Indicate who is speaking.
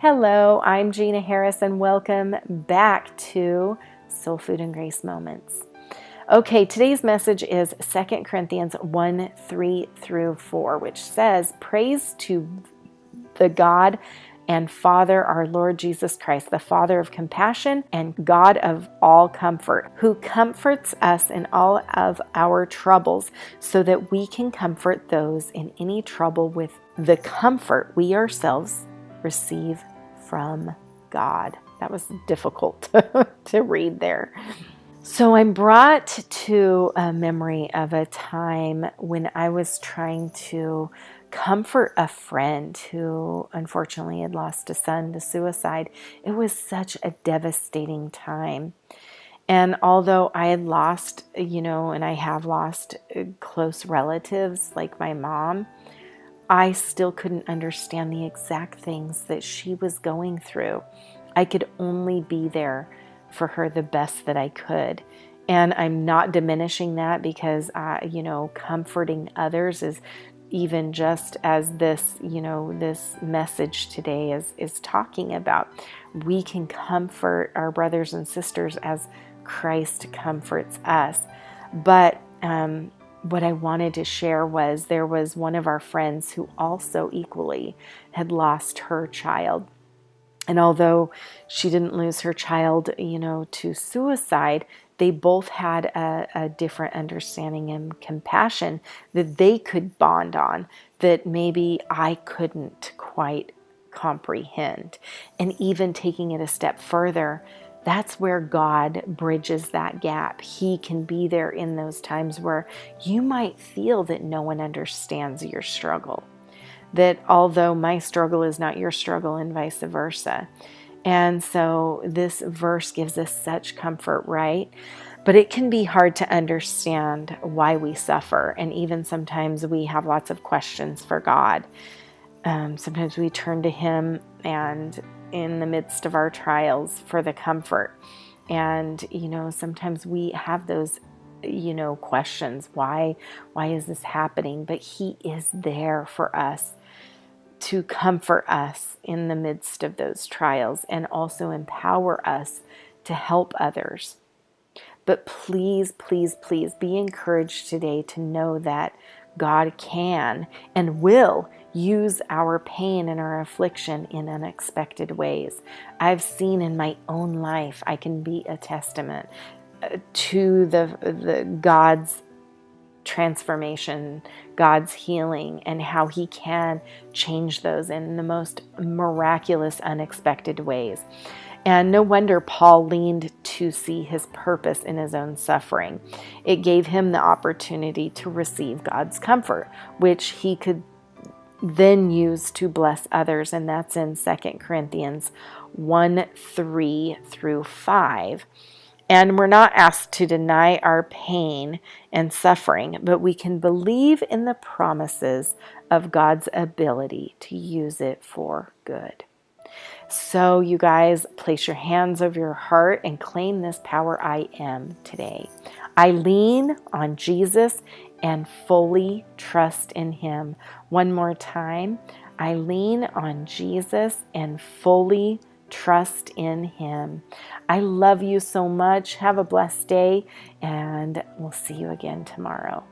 Speaker 1: Hello, I'm Jena Harris, and welcome back to Soul Food and Grace Moments. Okay, today's message is 2 Corinthians 1:3-4, which says, "Praise to the God and Father, our Lord Jesus Christ, the Father of compassion and God of all comfort, who comforts us in all of our troubles, so that we can comfort those in any trouble with the comfort we ourselves receive from God." That was difficult to read there. So I'm brought to a memory of a time when I was trying to comfort a friend who unfortunately had lost a son to suicide. It was such a devastating time. And although I had lost, and I have lost close relatives like my mom, I still couldn't understand the exact things that she was going through. I could only be there for her the best that I could. And I'm not diminishing that because, comforting others is even just as this, this message today is talking about. We can comfort our brothers and sisters as Christ comforts us. But what I wanted to share was there was one of our friends who also equally had lost her child. And although she didn't lose her child, to suicide, they both had a different understanding and compassion that they could bond on that maybe I couldn't quite comprehend. And even taking it a step further, that's where God bridges that gap. He can be there in those times where you might feel that no one understands your struggle. That although my struggle is not your struggle and vice versa. And so this verse gives us such comfort, right? But it can be hard to understand why we suffer. And even sometimes we have lots of questions for God. Sometimes we turn to Him and in the midst of our trials for the comfort. And, sometimes we have those questions. Why is this happening? But He is there for us to comfort us in the midst of those trials and also empower us to help others. But please, please, please be encouraged today to know that God can and will use our pain and our affliction in unexpected ways. I've seen in my own life, I can be a testament to the God's transformation, God's healing, and how He can change those in the most miraculous, unexpected ways. And no wonder Paul leaned to see his purpose in his own suffering. It gave him the opportunity to receive God's comfort, which he could then use to bless others. And that's in 2 Corinthians 1:3-5. And we're not asked to deny our pain and suffering, but we can believe in the promises of God's ability to use it for good. So you guys, place your hands over your heart and claim this power I am today. I lean on Jesus and fully trust in Him. One more time. I lean on Jesus and fully trust in Him. I love you so much. Have a blessed day, and we'll see you again tomorrow.